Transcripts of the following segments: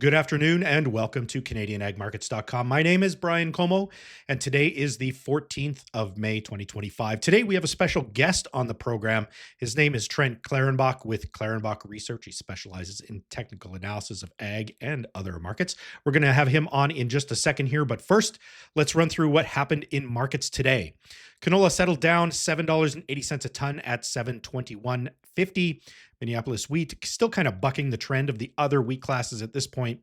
Good afternoon and welcome to CanadianAgMarkets.com. My name is Brian Como and today is the 14th of May 2025. Today we have a special guest on the program. His name is Trent Klarenbach with Klarenbach Research. He specializes in technical analysis of ag and other markets. We're going to have him on in just a second here, but first let's run through what happened in markets today. Canola settled down $7.80 a ton at $721.50. Minneapolis wheat still kind of bucking the trend of the other wheat classes at this point,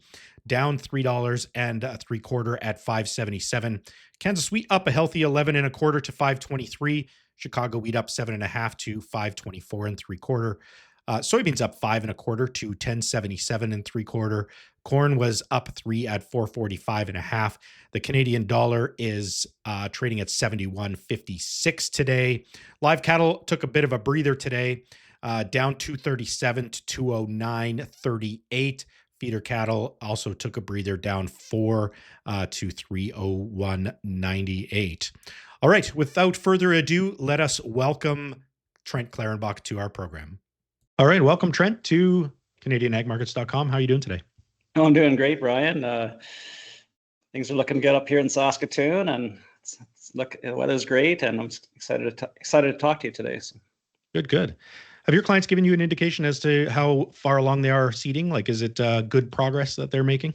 down $3.75 at $5.77. Kansas wheat up a healthy 11.25 to $5.23. Chicago wheat up 7.5 to $5.24 3/4. Soybeans up 5.25 to $10.77 3/4. Corn was up 3 at $4.45.5. The Canadian dollar is trading at 71.56 today. Live cattle took a bit of a breather today. Down 237 to 209.38. Feeder cattle also took a breather, down 4 to 301.98. All right, without further ado, let us welcome Trent Klarenbach to our program. All right, welcome Trent to CanadianAgMarkets.com. How are you doing today? Oh, I'm doing great, Brian. Things are looking good up here in Saskatoon, and the weather's great, and I'm excited to talk to you today. So. Good. Have your clients given you an indication as to how far along they are seeding? Like, is it good progress that they're making?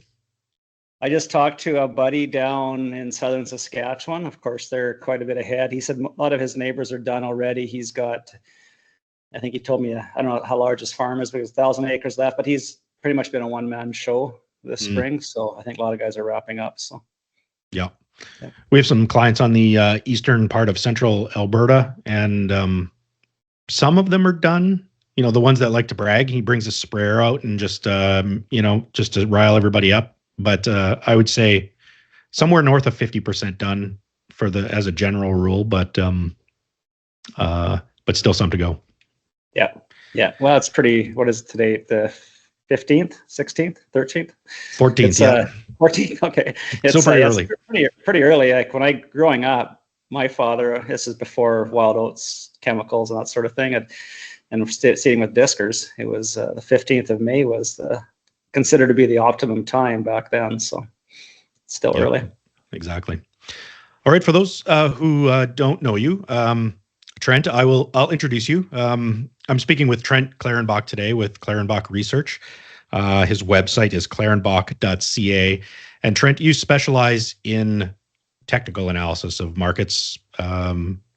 I just talked to a buddy down in southern Saskatchewan. Of course, they're quite a bit ahead. He said a lot of his neighbors are done already. He's got, I think he told me, I don't know how large his farm is, but he's 1,000 acres left, but he's pretty much been a one-man show this spring. So I think a lot of guys are wrapping up. So. Yeah. We have some clients on the eastern part of central Alberta, and some of them are done. You know, the ones that like to brag, he brings a sprayer out and just to rile everybody up. But I would say somewhere north of 50% done as a general rule, but still some to go. Yeah. Well, it's pretty. What is it today? The 15th, 16th, 13th, 14th. 14th. Okay, it's so pretty early. Pretty early. Like when growing up, my father. This is before wild oats, chemicals, and that sort of thing. And seeding with diskers, it was the 15th of May was considered to be the optimum time back then. So it's still early. Exactly. All right. For those who don't know you, Trent, I'll introduce you. I'm speaking with Trent Klarenbach today with Klarenbach Research. His website is klarenbach.ca. And Trent, you specialize in technical analysis of markets,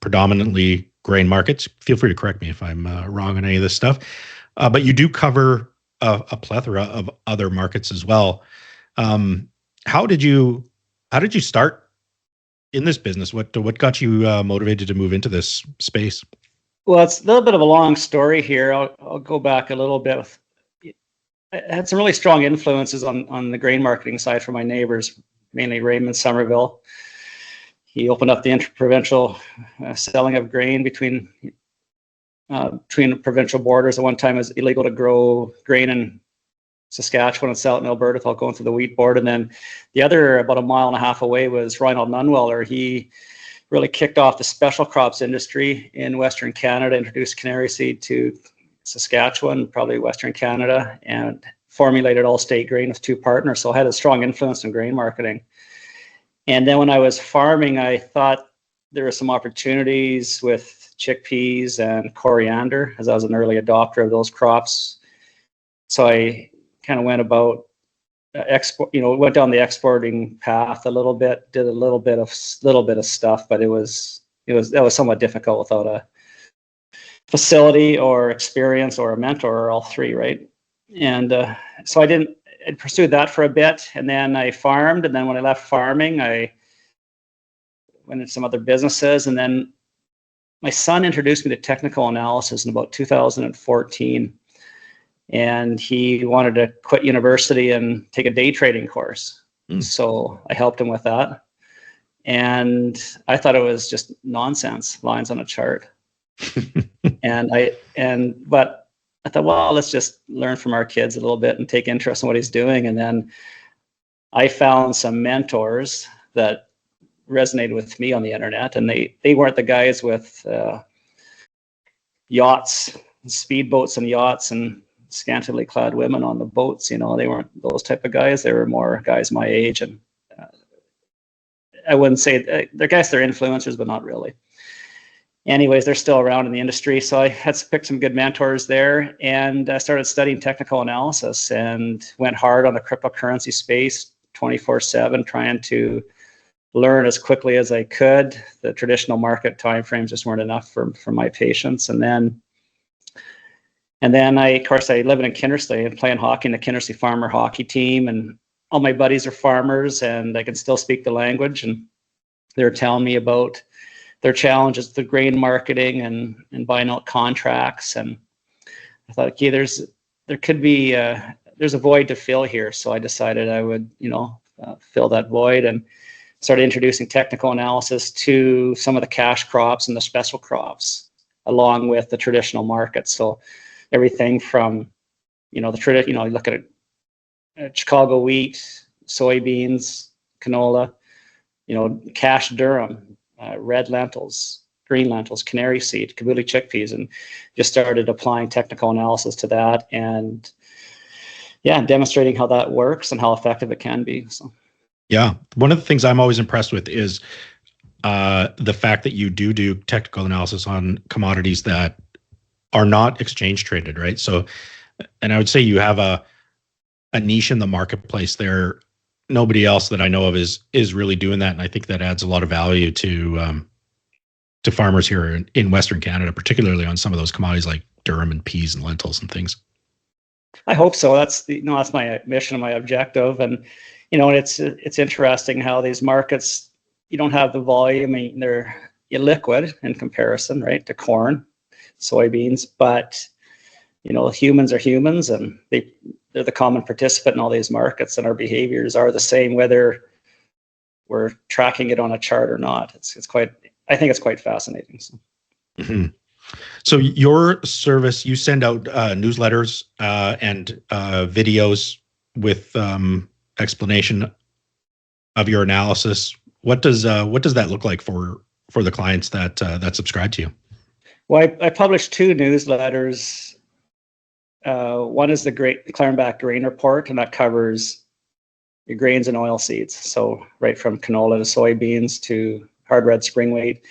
predominantly grain markets. Feel free to correct me if I'm wrong on any of this stuff. But you do cover a plethora of other markets as well. How did you start in this business? What got you motivated to move into this space? Well, it's a little bit of a long story here. I'll go back a little bit. I had some really strong influences on the grain marketing side from my neighbors, mainly Raymond Somerville. He opened up the interprovincial selling of grain between provincial borders. At one time, it was illegal to grow grain in Saskatchewan and sell it in Alberta without going through the wheat board. And then the other, about 1.5 miles away, was Reinhold Nunweller. He really kicked off the special crops industry in Western Canada, introduced canary seed to Saskatchewan, probably Western Canada, and formulated all-state grain with 2 partners. So I had a strong influence in grain marketing. And then when I was farming, I thought there were some opportunities with chickpeas and coriander, as I was an early adopter of those crops. So I kind of went about went down the exporting path a little bit, did a little bit of stuff, but that was somewhat difficult without a facility or experience or a mentor or all 3, right? And so I pursued that for a bit, and then I farmed, and then when I left farming, I went into some other businesses, and then my son introduced me to technical analysis in about 2014, and he wanted to quit university and take a day trading course. So I helped him with that, and I thought it was just nonsense, lines on a chart. But I thought, well, let's just learn from our kids a little bit and take interest in what he's doing. And then I found some mentors that resonated with me on the internet, and they weren't the guys with yachts, speedboats and yachts and scantily clad women on the boats. They weren't those type of guys. They were more guys my age, and I wouldn't say I guess they're influencers, but not really. Anyways, they're still around in the industry. So I had to pick some good mentors there, and I started studying technical analysis and went hard on the cryptocurrency space 24/7, trying to learn as quickly as I could. The traditional market timeframes just weren't enough for my patience. And then I, of course, I live in Kindersley and playing hockey in the Kindersley Farmer hockey team, and all my buddies are farmers, and I can still speak the language. And they're telling me about their challenges with the grain marketing and buying out contracts. And I thought, okay, there's a void to fill here. So I decided I would, fill that void, and started introducing technical analysis to some of the cash crops and the special crops, along with the traditional market. So everything from, you look at Chicago wheat, soybeans, canola, cash durum, red lentils, green lentils, canary seed, kabuli chickpeas, and just started applying technical analysis to that, and demonstrating how that works and how effective it can be. So. Yeah. One of the things I'm always impressed with is the fact that you do technical analysis on commodities that are not exchange traded, right? So, and I would say you have a niche in the marketplace there. Nobody else that I know of is really doing that, and I think that adds a lot of value to farmers here in Western Canada, particularly on some of those commodities like durum and peas and lentils and things. I hope so. That's my mission, my objective, and it's interesting how these markets, you don't have the volume. I mean, they're illiquid in comparison, right, to corn, soybeans, but humans are humans, and they're the common participant in all these markets, and our behaviors are the same whether we're tracking it on a chart or not. I think it's quite fascinating. So. Mm-hmm. So your service, you send out newsletters and videos with explanation of your analysis. What does that look like for the clients that subscribe to you? Well, I published 2 newsletters. One is the Klarenbach Grain Report, and that covers your grains and oil seeds. So right from canola to soybeans to hard red spring wheat,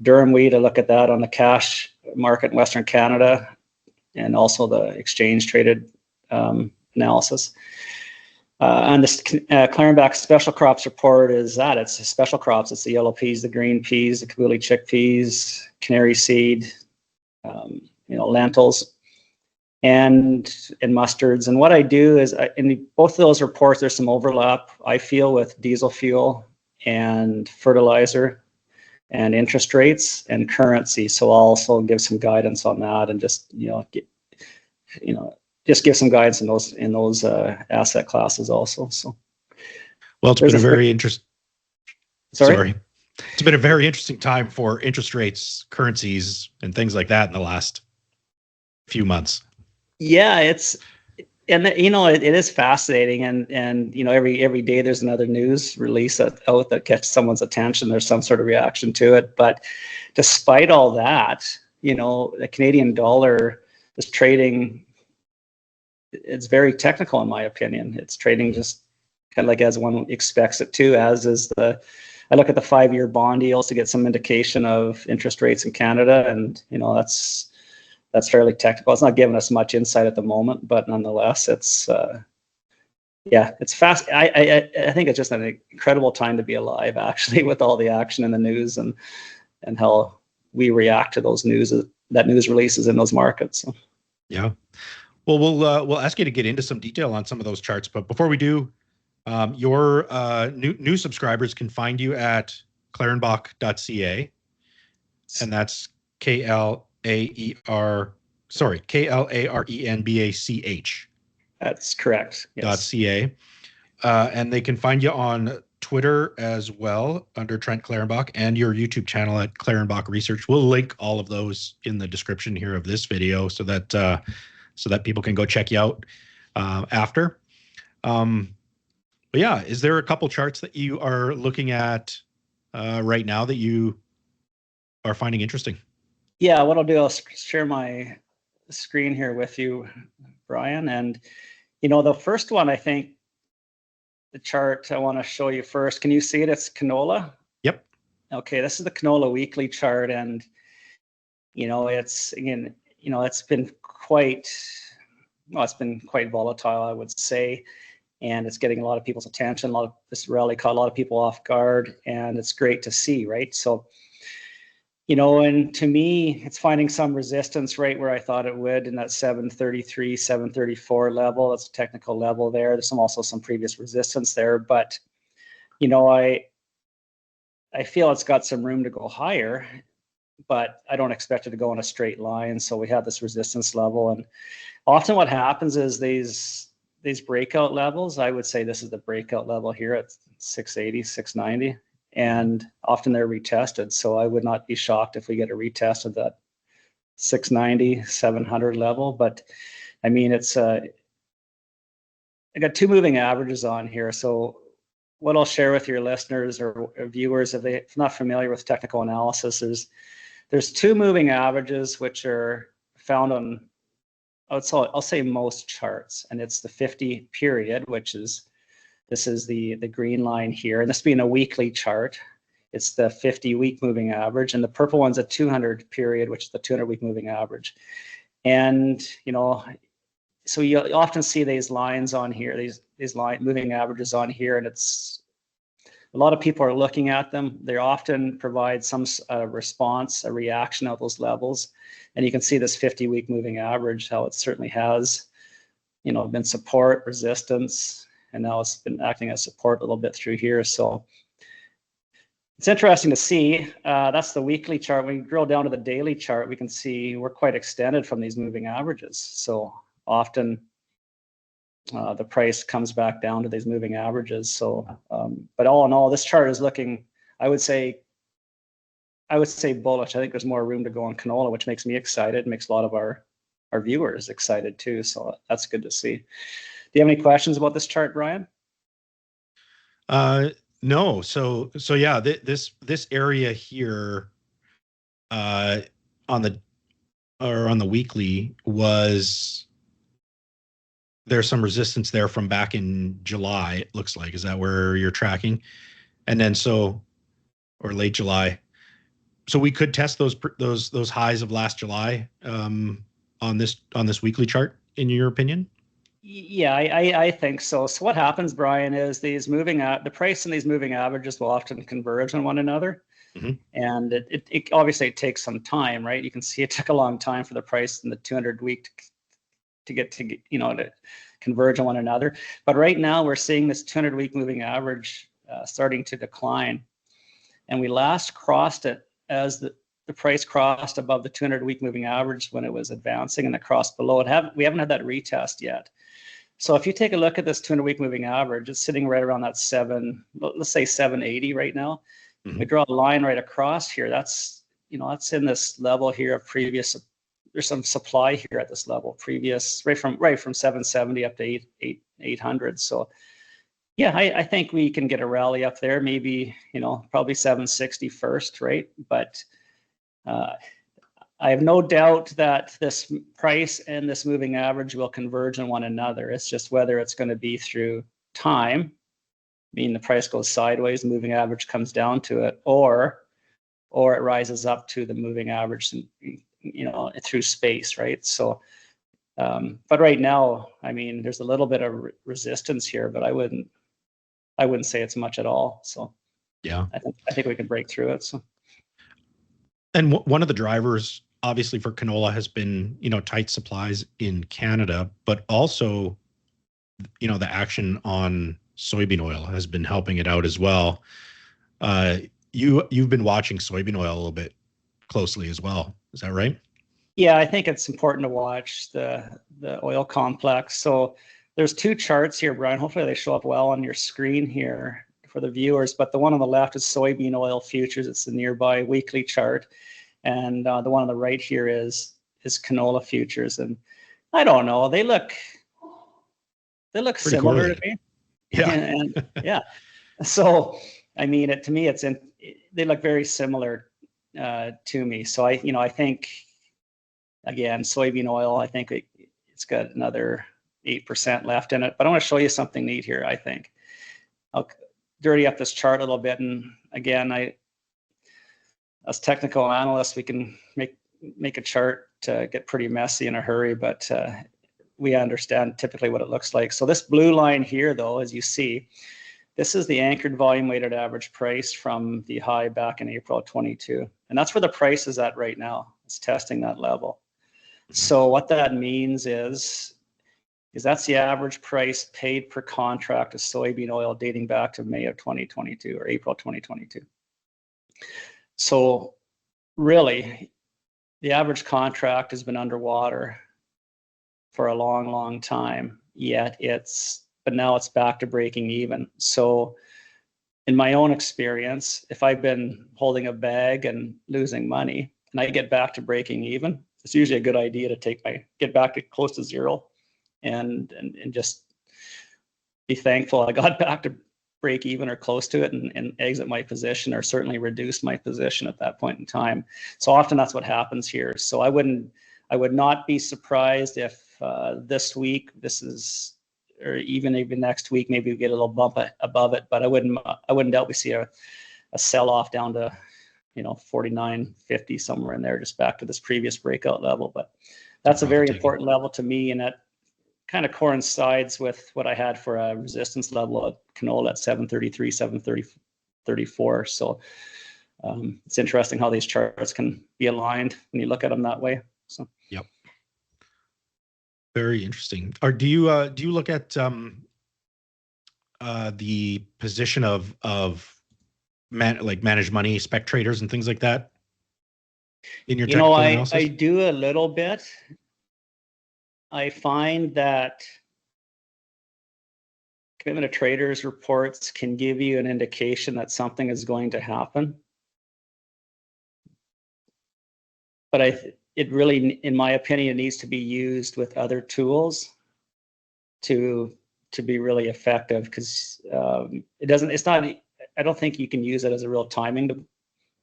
durum wheat. I look at that on the cash market in Western Canada, and also the exchange traded analysis. And this Klarenbach Special Crops Report is that. It's the special crops. It's the yellow peas, the green peas, the kabuli chickpeas, canary seed, lentils, and mustards. And what I do is, in both of those reports, there's some overlap, I feel, with diesel fuel and fertilizer and interest rates and currency. So I'll also give some guidance on that, and just just give some guidance in those asset classes also. So, well, it's been a very interesting. Sorry. It's been a very interesting time for interest rates, currencies, and things like that in the last few months. Yeah, it is fascinating, and every day there's another news release out that catches someone's attention. There's some sort of reaction to it, but despite all that, the Canadian dollar is trading. It's very technical, in my opinion. It's trading just kind of like as one expects it to. As is I look at the 5-year bond yields to get some indication of interest rates in Canada, and that's fairly technical. It's not giving us much insight at the moment, but nonetheless, it's fast. I think it's just an incredible time to be alive, actually, with all the action in the news and how we react to those news releases in those markets. So. Yeah. Well, we'll ask you to get into some detail on some of those charts, but before we do, your new subscribers can find you at klarenbach.ca, and that's Klarenbach. That's correct. Yes. .ca, and they can find you on Twitter as well under Trent Klarenbach, and your YouTube channel at Klarenbach Research. We'll link all of those in the description here of this video, so that people can go check you out after. But yeah, is there a couple charts that you are looking at right now that you are finding interesting? Yeah, what I'll do, I'll share my screen here with you Brian. And, you know, the first one, I think, the chart I want to show you first. Can you see it? It's canola. Yep. Okay, this is the canola weekly chart, and you know, it's again, you know, it's been quite volatile, I would say, and it's getting a lot of people's attention. A lot of this rally caught a lot of people off guard, and it's great to see, right? So, you know, and to me, it's finding some resistance right where I thought it would in that 733, 734 level. That's a technical level there. There's also some previous resistance there, but you know, I feel it's got some room to go higher, but I don't expect it to go in a straight line. So we have this resistance level, and often what happens is these breakout levels, I would say this is the breakout level here at 680, 690. And often they're retested. So I would not be shocked if we get a retest of that 690, 700 level. But I mean, it's I got two moving averages on here. So what I'll share with your listeners or viewers, if they're not familiar with technical analysis, there's two moving averages which are found on, I'll say most charts, and it's the 50 period, which is, this is the green line here, and this being a weekly chart, it's the 50-week moving average, and the purple one's a 200 period, which is the 200-week moving average. And you know, so you often see these lines on here, these moving averages on here, and it's a lot of people are looking at them. They often provide some response, a reaction of those levels, and you can see this 50-week moving average, how it certainly has, you know, been support, resistance, and now it's been acting as support a little bit through here. So it's interesting to see. That's the weekly chart. When we drill down to the daily chart, we can see we're quite extended from these moving averages. So often the price comes back down to these moving averages. So, but all in all, this chart is looking, I would say bullish. I think there's more room to go on canola, which makes me excited, makes a lot of our viewers excited too. So that's good to see. Do you have any questions about this chart, Brian? No. So yeah, this area here, on the weekly was, there's some resistance there from back in July. It looks like, is that where you're tracking? And then or late July. So we could test those highs of last July, on this weekly chart, in your opinion? Yeah, I think so. So what happens, Brian, is the price and these moving averages will often converge on one another. Mm-hmm. And it obviously takes some time, right? You can see it took a long time for the price in the 200-week to get to, you know, to converge on one another. But right now we're seeing this 200-week moving average starting to decline. And we last crossed it as the price crossed above the 200-week moving average when it was advancing, and it crossed below it. We haven't had that retest yet. So if you take a look at this 200-week moving average, it's sitting right around that let's say 780 right now. Mm-hmm. We draw a line right across here. That's, you know, that's in this level here of previous. There's some supply here at this level, previous, right from 770 up to 800. So yeah, I think we can get a rally up there, maybe, you know, probably 760 first, right? But I have no doubt that this price and this moving average will converge on one another. It's just whether it's going to be through time, meaning the price goes sideways, the moving average comes down to it, or it rises up to the moving average, you know, through space, right? So, but right now, I mean, there's a little bit of resistance here, but I wouldn't say it's much at all. So yeah, I think we can break through it. So, and one of the drivers, obviously, for canola has been, you know, tight supplies in Canada, but also, you know, the action on soybean oil has been helping it out as well. You've been watching soybean oil a little bit closely as well. Is that right? Yeah, I think it's important to watch the oil complex. So there's two charts here, Brian. Hopefully they show up well on your screen here for the viewers. But the one on the left is soybean oil futures. It's the nearby weekly chart. And the one on the right here is canola futures. And I don't know, they look pretty similar to me. Yeah. and yeah. So I mean, to me, they look very similar to me. So I think, again, soybean oil, I think it's It's got another 8% left in it. But I want to show you something neat here, I think. I'll dirty up this chart a little bit. And again, as technical analysts, we can make a chart get pretty messy in a hurry, but we understand typically what it looks like. So this blue line here, though, as you see, this is the anchored volume weighted average price from the high back in April of 22. And that's where the price is at right now. It's testing that level. So what that means is that's the average price paid per contract of soybean oil dating back to May of 2022 or April 2022. So really, the average contract has been underwater for a long, long time, yet but now it's back to breaking even. So in my own experience, if I've been holding a bag and losing money and I get back to breaking even, it's usually a good idea to get back to close to zero and just be thankful I got back to break even or close to it and exit my position, or certainly reduce my position at that point in time. So often that's what happens here. So I would not be surprised if this week, or even next week, maybe we get a little bump above it, but I wouldn't doubt we see a sell off down to 49.50, somewhere in there, just back to this previous breakout level. But that's a very important level to me, and that kind of coincides with what I had for a resistance level at canola at 733, 734. So it's interesting how these charts can be aligned when you look at them that way. So yep, very interesting. Or do you look at the position of managed money, spec traders, and things like that in your technical analysis? I do a little bit. I find that commitment of traders reports can give you an indication that something is going to happen. But it really, in my opinion, needs to be used with other tools to be really effective, because I don't think you can use it as a real timing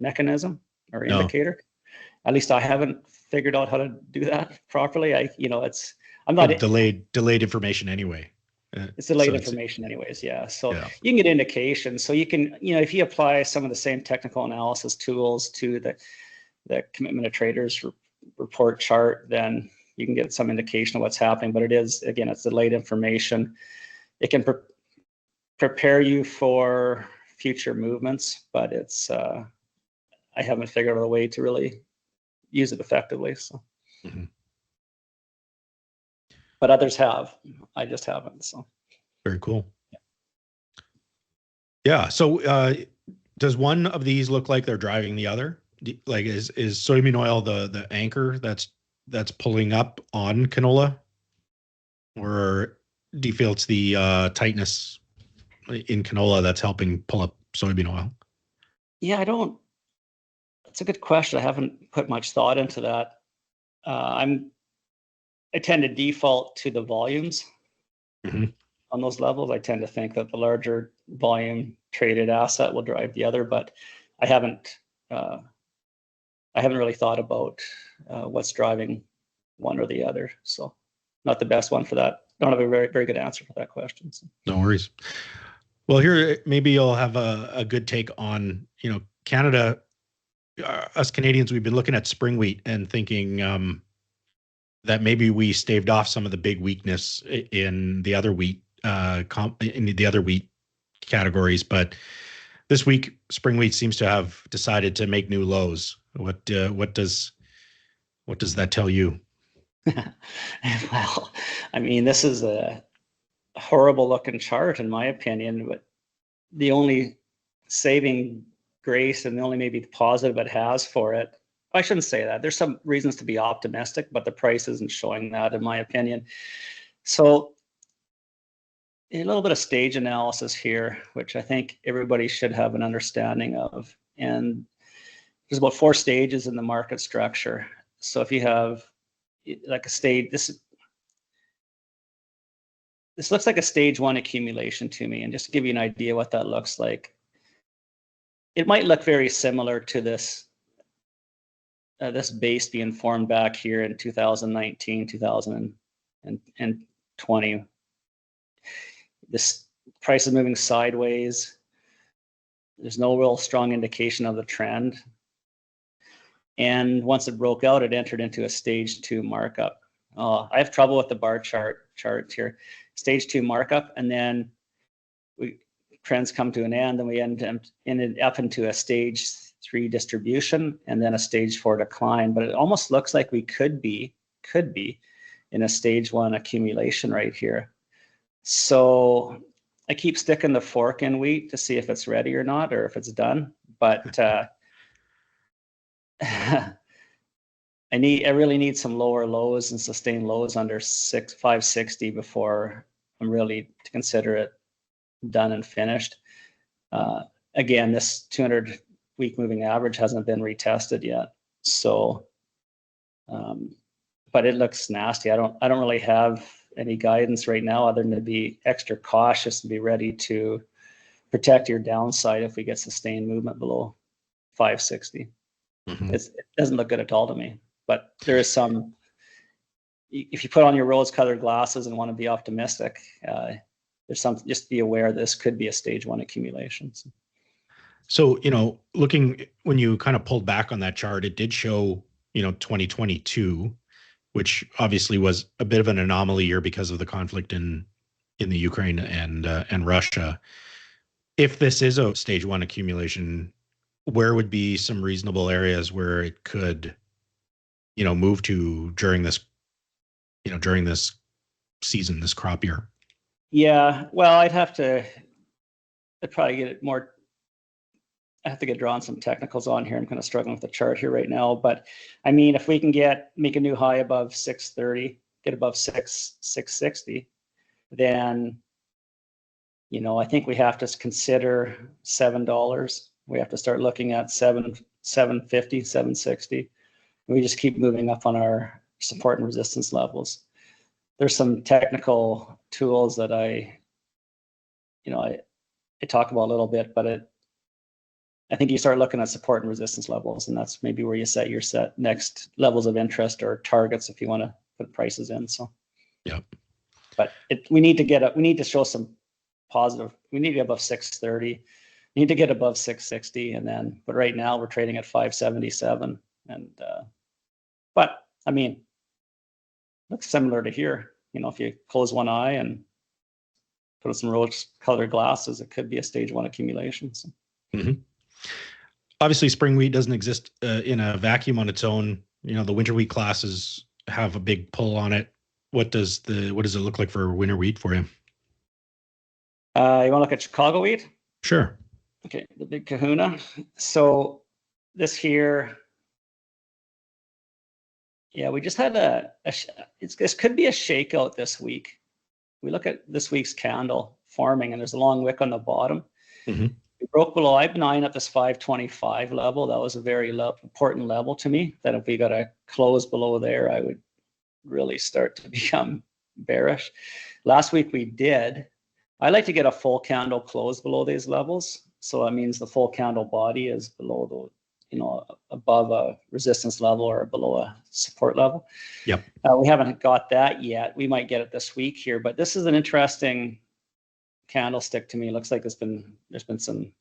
mechanism or indicator. No. At least I haven't figured out how to do that properly. I'm not delayed information anyway. It's delayed information anyways, yeah. So yeah, you can get indications. So you can, if you apply some of the same technical analysis tools to the commitment of traders report chart, then you can get some indication of what's happening. But it's delayed information. It can prepare you for future movements, but I haven't figured out a way to really use it effectively. So. Mm-hmm. But others have. I just haven't. So very cool. Yeah. So does one of these look like they're driving the other? Like is soybean oil the anchor that's pulling up on canola, or do you feel it's the tightness in canola that's helping pull up soybean oil? Yeah, that's a good question. I haven't put much thought into that. I tend to default to the volumes on those levels. I tend to think that the larger volume traded asset will drive the other, but I haven't really thought about what's driving one or the other. So not the best one for that. Don't have a very, very good answer for that question. So. No worries. Well, here, maybe you'll have a good take on, Canada, us Canadians, we've been looking at spring wheat and thinking, that maybe we staved off some of the big weakness in the other wheat categories, but this week spring wheat seems to have decided to make new lows. What does that tell you? Well, I mean, this is a horrible looking chart in my opinion, but the only saving grace and the only maybe positive it has for it, I shouldn't say that. There's some reasons to be optimistic, but the price isn't showing that, in my opinion. So a little bit of stage analysis here, which I think everybody should have an understanding of. And there's about 4 stages in the market structure. So if you have like a stage, this looks like a stage 1 accumulation to me. And just to give you an idea what that looks like, it might look very similar to this base being formed back here in 2019, 2000, and 20. This price is moving sideways. There's no real strong indication of the trend. And once it broke out, it entered into a stage 2 markup. I have trouble with the bar charts here. Stage 2 markup, and then trends come to an end, and we ended up into a stage 3 distribution, and then a stage 4 decline. But it almost looks like we could be in a stage 1 accumulation right here. So I keep sticking the fork in wheat to see if it's ready or not, or if it's done. But I really need some lower lows and sustained lows under 560 before I'm really to consider it done and finished. Again, this 200-week moving average hasn't been retested yet, so but it looks nasty. I don't really have any guidance right now other than to be extra cautious and be ready to protect your downside if we get sustained movement below 560. Mm-hmm. It doesn't look good at all to me, but there is some. If you put on your rose-colored glasses and want to be optimistic, there's some. Just be aware this could be a stage 1 accumulation. So, looking when you kind of pulled back on that chart, it did show, 2022, which obviously was a bit of an anomaly year because of the conflict in the Ukraine and Russia. If this is a stage 1 accumulation, where would be some reasonable areas where it could, move to during this season, this crop year? Yeah, well, I'd probably get it more. I have to get drawn some technicals on here. I'm kind of struggling with the chart here right now, but I mean, if we can make a new high above 630, get above 660, then, I think we have to consider $7. We have to start looking at 750, 760. We just keep moving up on our support and resistance levels. There's some technical tools that I talk about a little bit, but I think you start looking at support and resistance levels, and that's maybe where you set your next levels of interest or targets if you want to put prices in. So, yeah. But we need to show some positive. We need to get above 630. We need to get above 660, but right now we're trading at 577, and but I mean, looks similar to here. If you close one eye and put on some rose-colored glasses, it could be a stage 1 accumulation. So. Mm-hmm. Obviously, spring wheat doesn't exist in a vacuum on its own. The winter wheat classes have a big pull on it. What does it look like for winter wheat for you? You want to look at Chicago wheat? Sure. Okay, the big kahuna. So this here, yeah, we just had this could be a shakeout this week. We look at this week's candle forming, and there's a long wick on the bottom. Mm-hmm. We broke below. I've been eyeing up this 525 level. That was a very important level to me. That if we got a close below there, I would really start to become bearish. Last week we did. I like to get a full candle close below these levels. So that means the full candle body is below above a resistance level or below a support level. Yep. We haven't got that yet. We might get it this week here, but this is an interesting candlestick to me. It looks like there's been some.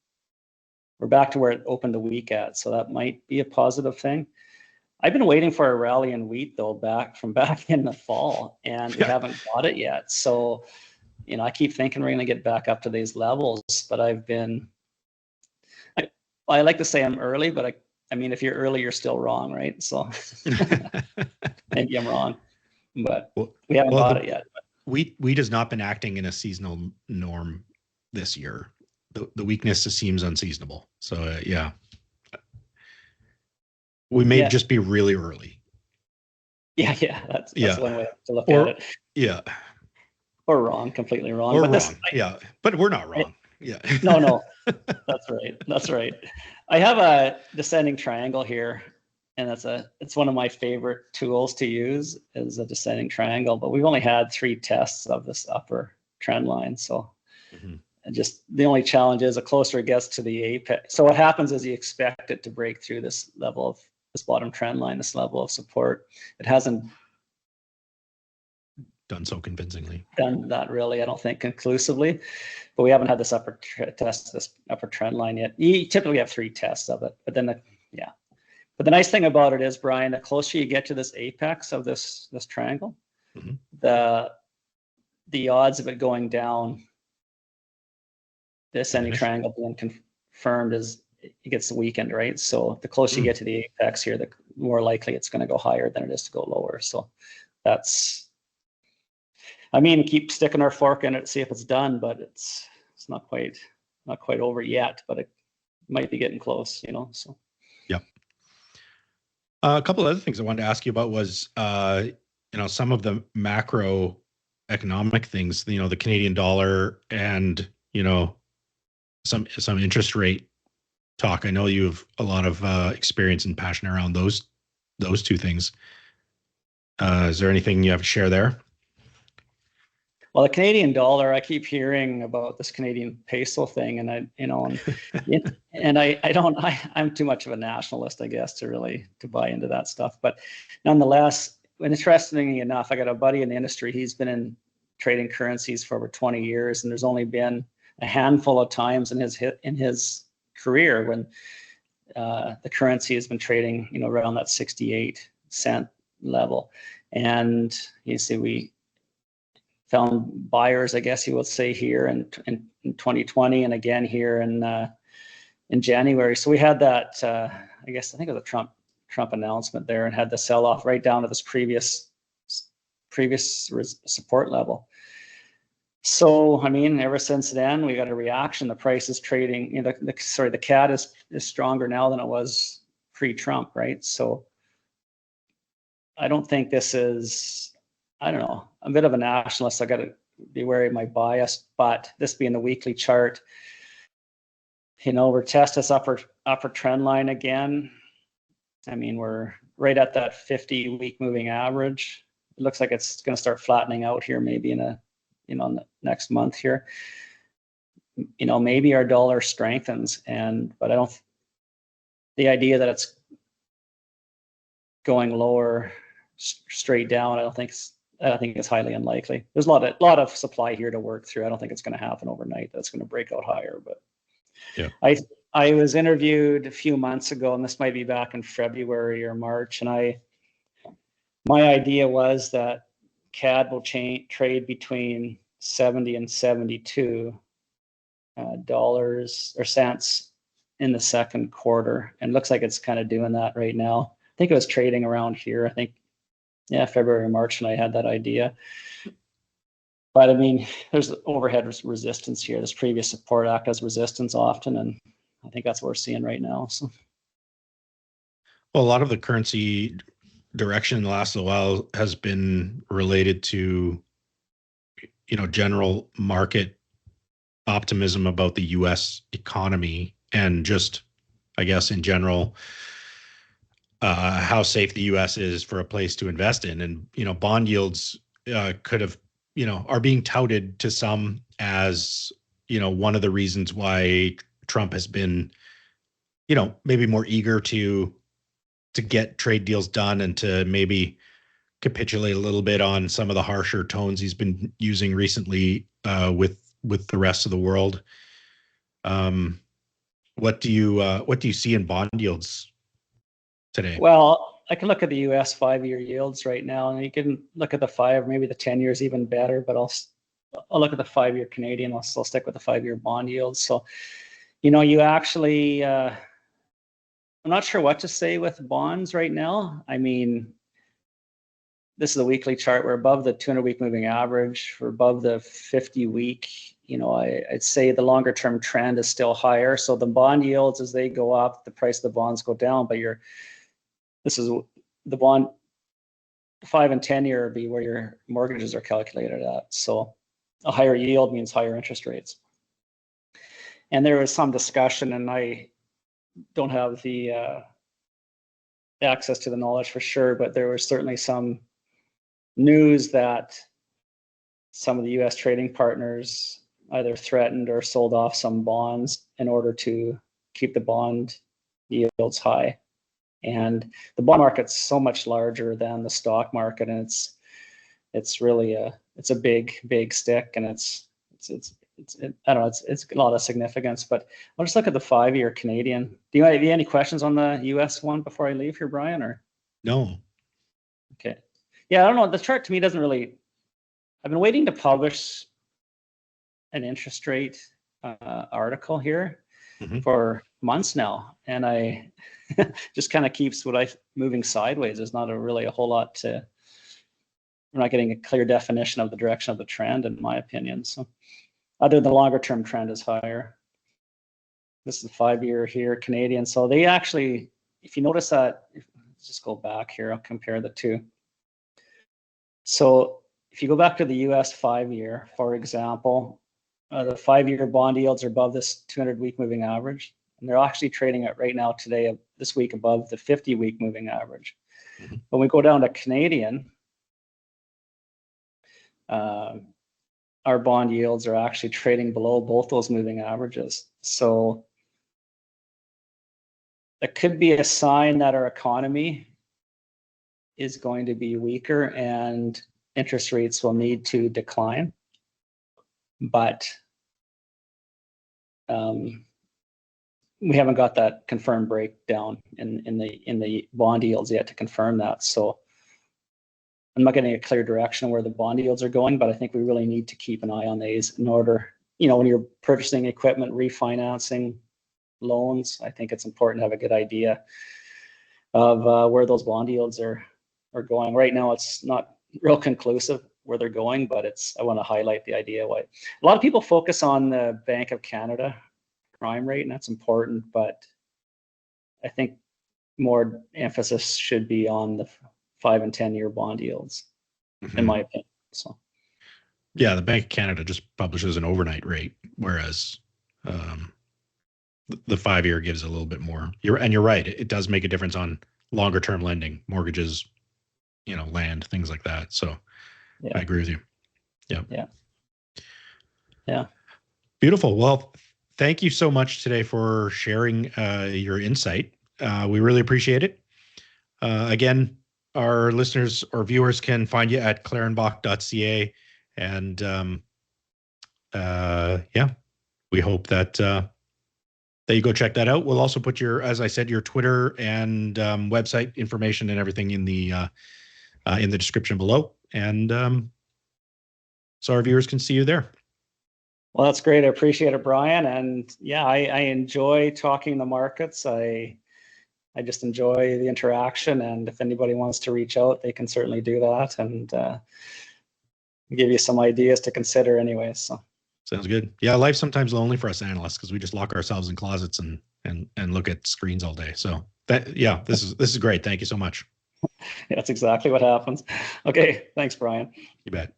We're back to where it opened the week at, so that might be a positive thing. I've been waiting for a rally in wheat though, back in the fall, and we haven't got it yet. So, I keep thinking we're going to get back up to these levels, but I like to say I'm early, but I mean, if you're early, you're still wrong, right? So maybe I'm wrong, but we haven't got it yet. Wheat has not been acting in a seasonal norm this year. The weakness seems unseasonable. So yeah, we may just be really early. Yeah, that's one way to look at it. Yeah, or wrong, completely wrong. Or but wrong. But we're not wrong. Yeah. No, that's right. I have a descending triangle here, and it's one of my favorite tools to use is a descending triangle. But we've only had 3 tests of this upper trend line, so. Mm-hmm. And just the only challenge is the closer it gets to the apex. So what happens is you expect it to break through this level of this bottom trend line, this level of support. It hasn't done so convincingly. Done that really, I don't think conclusively, but we haven't had this upper trend line yet. You typically have 3 tests of it, but then but the nice thing about it is, Brian, the closer you get to this apex of this triangle, Mm-hmm. the odds of it going down, the ascending triangle being confirmed, is it gets weakened, right? So the closer you get to the apex here, the more likely it's going to go higher than it is to go lower. So that's, I mean, keep sticking our fork in it, see if it's done, but it's not quite over yet, but it might be getting close, you know. So yeah. A couple of other things I wanted to ask you about was some of the macroeconomic things, the Canadian dollar and some interest rate talk. I know you have a lot of experience and passion around those 2 things. Is there anything you have to share there? Well, the Canadian dollar, I keep hearing about this Canadian peso thing, and I'm too much of a nationalist, I guess, to buy into that stuff. But nonetheless, interestingly enough, I got a buddy in the industry. He's been in trading currencies for over 20 years, and there's only been a handful of times in his career when the currency has been trading, around that 68-cent level. And you see, we found buyers, I guess you would say, here in 2020, and again here in January. So we had that, I think it was a Trump announcement there, and had the sell off right down to this previous support level. So I mean, ever since then, we got a reaction. The price is trading. The CAD is stronger now than it was pre-Trump, right? So I don't think this is, I don't know, I'm a bit of a nationalist. I got to be wary of my bias, but this being the weekly chart, we're testing this upper trend line again. I mean, we're right at that 50-week moving average. It looks like it's going to start flattening out here, maybe in the next month here. Maybe our dollar strengthens, but I don't. The idea that it's going lower straight down, I don't think it's highly unlikely. There's a lot of supply here to work through. I don't think it's going to happen overnight. That's going to break out higher. But yeah, I was interviewed a few months ago, and this might be back in February or March, and my idea was that CAD will trade between 70 and 72 dollars or cents in the second quarter, and it looks like it's kind of doing that right now. I think it was trading around here. I think, February or March, and I had that idea. But I mean, there's overhead resistance here. This previous support act as resistance often, and I think that's what we're seeing right now. So, well, a lot of the currency direction in the last little while has been related to, general market optimism about the U.S. economy, and just, I guess, in general, how safe the U.S. is for a place to invest in. And, bond yields could have, are being touted to some as, one of the reasons why Trump has been, maybe more eager to get trade deals done, and to maybe capitulate a little bit on some of the harsher tones he's been using recently with the rest of the world. What do you see in bond yields today? Well, I can look at the U.S. 5-year yields right now, and you can look at the 5, maybe the 10 years even better. But I'll look at the 5-year Canadian. I'll still stick with the 5-year bond yields. So, you actually, I'm not sure what to say with bonds right now. I mean, this is a weekly chart. We're above the 200-week moving average. We're above the 50-week. I'd say the longer-term trend is still higher. So the bond yields, as they go up, the price of the bonds go down. But this is the bond, 5 and 10 year would be where your mortgages are calculated at. So a higher yield means higher interest rates. And there was some discussion, and I don't have the access to the knowledge for sure, but there was certainly some news that some of the U.S. trading partners either threatened or sold off some bonds in order to keep the bond yields high. And the bond market's so much larger than the stock market, and it's really it's a big stick, and I don't know, it's a lot of significance. But I'll just look at the 5-year Canadian. Do you have any questions on the US one before I leave here, Brian? Or No. okay, yeah, I don't know. The chart to me doesn't really. I've been waiting to publish an interest rate article here for months now, and I just kind of keeps moving sideways. There's not really a whole lot to. We're not getting a clear definition of the direction of the trend, in my opinion. So, other than the longer term trend is higher. This is the 5-year here, Canadian. So they actually, if you notice that, let's just go back here. I'll compare the two. So if you go back to the US 5-year, for example, the 5-year bond yields are above this 200-week moving average. And they're actually trading at right now today, this week, above the 50-week moving average. When we go down to Canadian, our bond yields are actually trading below both those moving averages. So that could be a sign that our economy is going to be weaker and interest rates will need to decline. But we haven't got that confirmed breakdown in the bond yields yet to confirm that. So I'm not getting a clear direction where the bond yields are going, but I think we really need to keep an eye on these in order, when you're purchasing equipment, refinancing loans, I think it's important to have a good idea of where those bond yields are going. Right now, it's not real conclusive where they're going, but I want to highlight the idea why a lot of people focus on the Bank of Canada prime rate, and that's important, but I think more emphasis should be on the 5 and 10-year bond yields, in my opinion. So, yeah, the Bank of Canada just publishes an overnight rate, whereas the 5-year gives a little bit more. You're right; it does make a difference on longer term lending, mortgages, land, things like that. So, yeah. I agree with you. Yeah. Beautiful. Well, thank you so much today for sharing your insight. We really appreciate it. Again, our listeners or viewers can find you at klarenbach.ca. And we hope that you go check that out. We'll also put as I said, your Twitter and website information and everything in the description below. And so our viewers can see you there. Well, that's great. I appreciate it, Brian. And yeah, I enjoy talking the markets. I just enjoy the interaction. And if anybody wants to reach out, they can certainly do that and give you some ideas to consider anyway. So sounds good. Yeah, life's sometimes lonely for us analysts because we just lock ourselves in closets and look at screens all day. So this is great. Thank you so much. Yeah, that's exactly what happens. Okay, thanks, Brian. You bet.